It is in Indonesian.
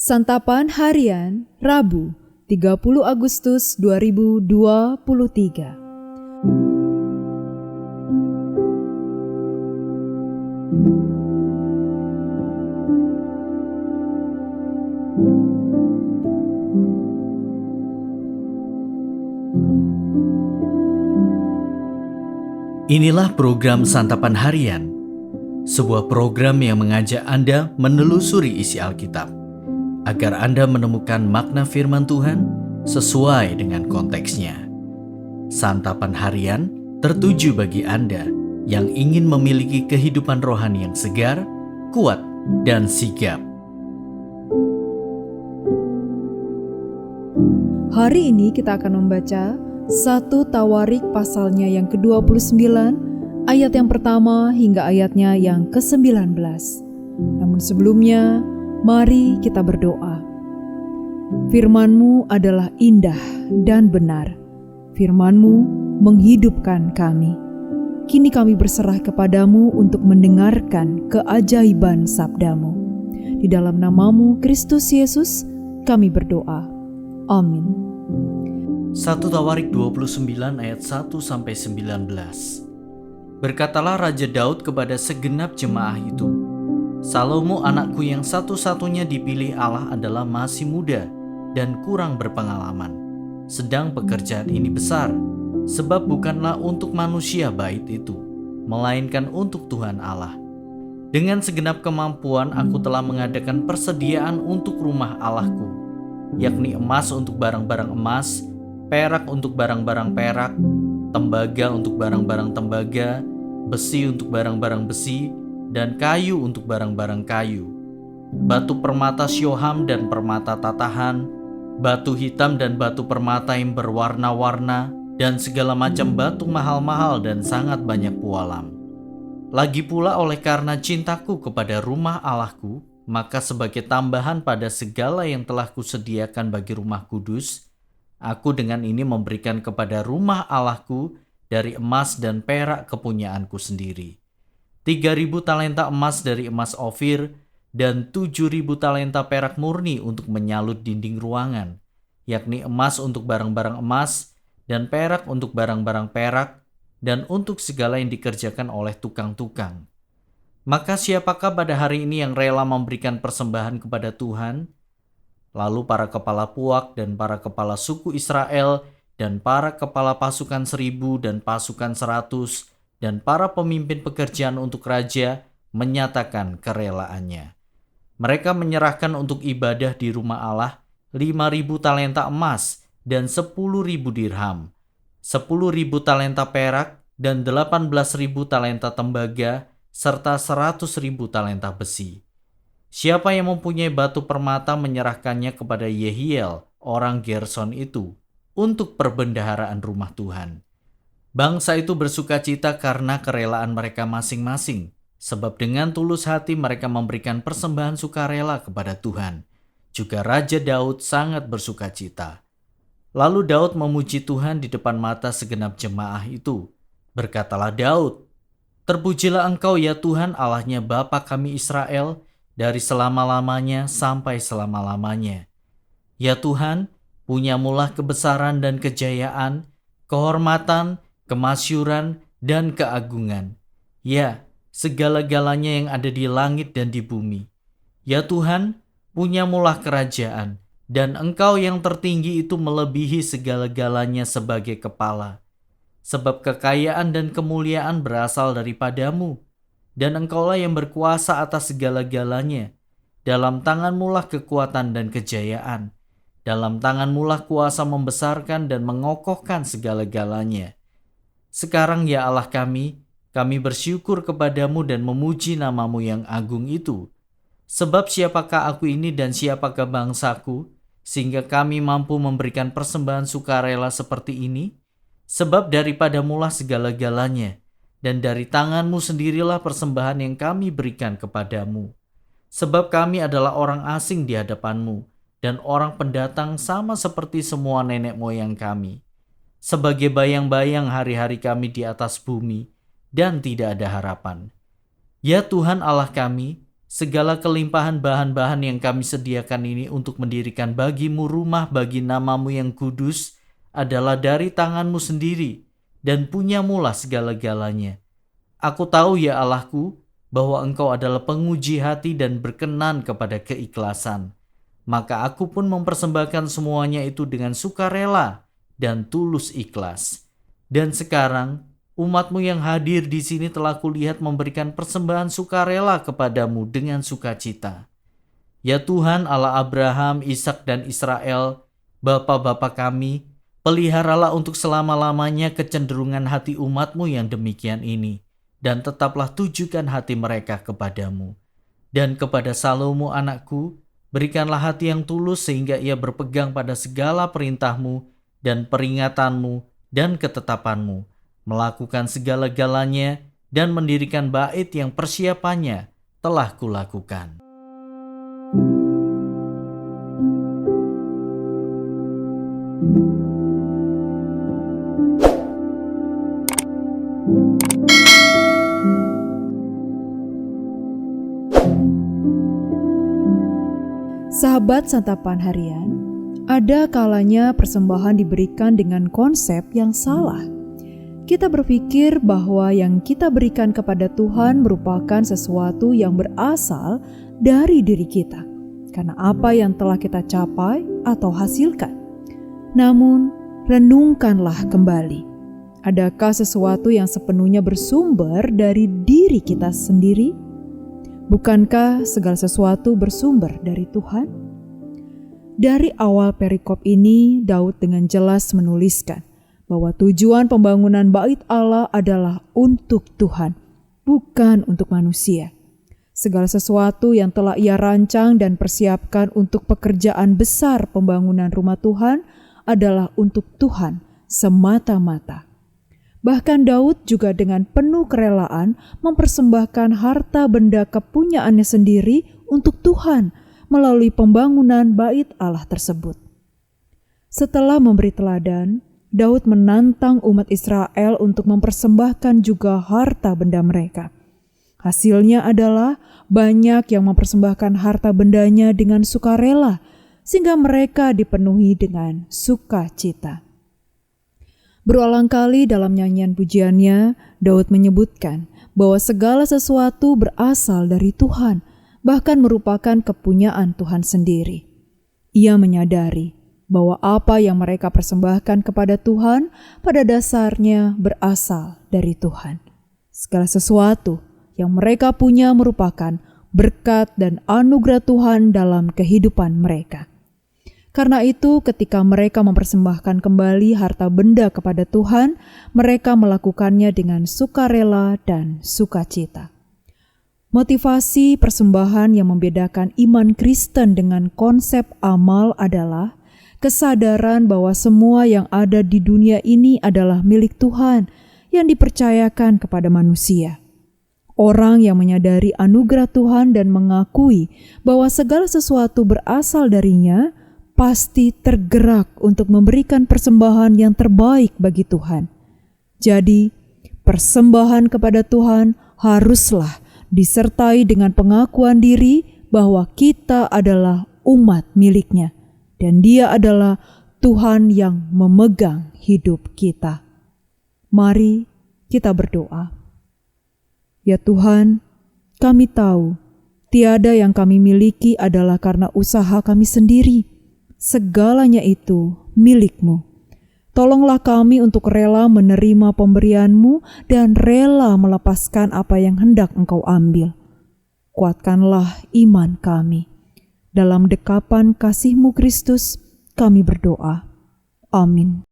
Santapan Harian Rabu 30 Agustus 2023. Inilah program Santapan Harian, sebuah program yang mengajak Anda menelusuri isi Alkitab, agar Anda menemukan makna firman Tuhan sesuai dengan konteksnya. Santapan Harian tertuju bagi Anda yang ingin memiliki kehidupan rohani yang segar, kuat, dan sigap. Hari ini kita akan membaca 1 Tawarik pasalnya yang ke-29, ayat yang pertama hingga ayatnya yang ke-19. Namun sebelumnya, mari kita berdoa. Firman-Mu adalah indah dan benar. Firman-Mu menghidupkan kami. Kini kami berserah kepadamu untuk mendengarkan keajaiban sabda-Mu. Di dalam nama-Mu, Kristus Yesus, kami berdoa. Amin. 1 Tawarik 29 ayat 1-19. Berkatalah Raja Daud kepada segenap jemaah itu, Salomo anakku yang satu-satunya dipilih Allah adalah masih muda dan kurang berpengalaman. Sedang pekerjaan ini besar, sebab bukanlah untuk manusia bait itu, melainkan untuk Tuhan Allah. Dengan segenap kemampuan aku telah mengadakan persediaan untuk rumah Allahku, yakni emas untuk barang-barang emas, perak untuk barang-barang perak, tembaga untuk barang-barang tembaga, besi untuk barang-barang besi, dan kayu untuk barang-barang kayu. Batu permata syoham dan permata tatahan, batu hitam dan batu permata yang berwarna-warna, dan segala macam batu mahal-mahal dan sangat banyak pualam. Lagi pula oleh karena cintaku kepada rumah Allahku, maka sebagai tambahan pada segala yang telah kusediakan bagi rumah kudus, aku dengan ini memberikan kepada rumah Allahku dari emas dan perak kepunyaanku sendiri. 3.000 talenta emas dari emas Ofir dan 7.000 talenta perak murni untuk menyalut dinding ruangan, yakni emas untuk barang-barang emas dan perak untuk barang-barang perak dan untuk segala yang dikerjakan oleh tukang-tukang. Maka siapakah pada hari ini yang rela memberikan persembahan kepada Tuhan? Lalu para kepala puak dan para kepala suku Israel dan para kepala pasukan 1.000 dan pasukan 100 dan para pemimpin pekerjaan untuk raja menyatakan kerelaannya. Mereka menyerahkan untuk ibadah di rumah Allah 5.000 talenta emas dan 10.000 dirham, 10.000 talenta perak dan 18.000 talenta tembaga serta 100.000 talenta besi. Siapa yang mempunyai batu permata menyerahkannya kepada Yehiel, orang Gerson itu, untuk perbendaharaan rumah Tuhan. Bangsa itu bersukacita karena kerelaan mereka masing-masing, sebab dengan tulus hati mereka memberikan persembahan sukarela kepada Tuhan. Juga Raja Daud sangat bersukacita. Lalu Daud memuji Tuhan di depan mata segenap jemaah itu. Berkatalah Daud, "Terpujilah Engkau ya Tuhan Allahnya Bapa kami Israel, dari selama-lamanya sampai selama-lamanya. Ya Tuhan, punyamulah kebesaran dan kejayaan, kehormatan, kemasyuran, dan keagungan. Ya, segala-galanya yang ada di langit dan di bumi. Ya Tuhan, punyamulah kerajaan, dan Engkau yang tertinggi itu melebihi segala-galanya sebagai kepala. Sebab kekayaan dan kemuliaan berasal daripadamu, dan Engkaulah yang berkuasa atas segala-galanya. Dalam tangan-Mulah kekuatan dan kejayaan. Dalam tangan-Mulah kuasa membesarkan dan mengokohkan segala-galanya. Sekarang ya Allah kami bersyukur kepadamu dan memuji nama-Mu yang agung itu. Sebab siapakah aku ini dan siapakah bangsaku, sehingga kami mampu memberikan persembahan sukarela seperti ini? Sebab daripadamu-lah segala-galanya, dan dari tangan-Mu sendirilah persembahan yang kami berikan kepadamu. Sebab kami adalah orang asing di hadapan-Mu, dan orang pendatang sama seperti semua nenek moyang kami. Sebagai bayang-bayang hari-hari kami di atas bumi, dan tidak ada harapan. Ya Tuhan Allah kami, segala kelimpahan bahan-bahan yang kami sediakan ini untuk mendirikan bagimu rumah bagi namamu yang kudus adalah dari tanganmu sendiri, dan punyamulah segala-galanya. Aku tahu ya Allahku, bahwa Engkau adalah penguji hati dan berkenan kepada keikhlasan. Maka aku pun mempersembahkan semuanya itu dengan sukarela dan tulus ikhlas. Dan sekarang, umatmu yang hadir di sini telah kulihat memberikan persembahan sukarela kepadamu dengan sukacita. Ya Tuhan Allah Abraham, Ishak dan Israel, bapa-bapa kami, peliharalah untuk selama-lamanya kecenderungan hati umatmu yang demikian ini, dan tetaplah tujukan hati mereka kepadamu. Dan kepada Salomo anakku, berikanlah hati yang tulus sehingga ia berpegang pada segala perintahmu dan peringatanmu dan ketetapanmu, melakukan segala-galanya dan mendirikan bait yang persiapannya telah kulakukan. Sahabat santapan harian, ada kalanya persembahan diberikan dengan konsep yang salah. Kita berpikir bahwa yang kita berikan kepada Tuhan merupakan sesuatu yang berasal dari diri kita, karena apa yang telah kita capai atau hasilkan. Namun, renungkanlah kembali. Adakah sesuatu yang sepenuhnya bersumber dari diri kita sendiri? Bukankah segala sesuatu bersumber dari Tuhan? Dari awal perikop ini, Daud dengan jelas menuliskan bahwa tujuan pembangunan bait Allah adalah untuk Tuhan, bukan untuk manusia. Segala sesuatu yang telah ia rancang dan persiapkan untuk pekerjaan besar pembangunan rumah Tuhan adalah untuk Tuhan semata-mata. Bahkan Daud juga dengan penuh kerelaan mempersembahkan harta benda kepunyaannya sendiri untuk Tuhan melalui pembangunan bait Allah tersebut. Setelah memberi teladan, Daud menantang umat Israel untuk mempersembahkan juga harta benda mereka. Hasilnya adalah banyak yang mempersembahkan harta bendanya dengan sukarela, sehingga mereka dipenuhi dengan sukacita. Berulang kali dalam nyanyian pujiannya, Daud menyebutkan bahwa segala sesuatu berasal dari Tuhan, bahkan merupakan kepunyaan Tuhan sendiri. Ia menyadari bahwa apa yang mereka persembahkan kepada Tuhan pada dasarnya berasal dari Tuhan. Segala sesuatu yang mereka punya merupakan berkat dan anugerah Tuhan dalam kehidupan mereka. Karena itu, ketika mereka mempersembahkan kembali harta benda kepada Tuhan, mereka melakukannya dengan sukarela dan sukacita. Motivasi persembahan yang membedakan iman Kristen dengan konsep amal adalah kesadaran bahwa semua yang ada di dunia ini adalah milik Tuhan yang dipercayakan kepada manusia. Orang yang menyadari anugerah Tuhan dan mengakui bahwa segala sesuatu berasal darinya, pasti tergerak untuk memberikan persembahan yang terbaik bagi Tuhan. Jadi, persembahan kepada Tuhan haruslah disertai dengan pengakuan diri bahwa kita adalah umat milik-Nya dan Dia adalah Tuhan yang memegang hidup kita. Mari kita berdoa. Ya Tuhan, kami tahu tiada yang kami miliki adalah karena usaha kami sendiri. Segalanya itu milik-Mu. Tolonglah kami untuk rela menerima pemberian-Mu dan rela melepaskan apa yang hendak Engkau ambil. Kuatkanlah iman kami. Dalam dekapan kasih-Mu Kristus, kami berdoa. Amin.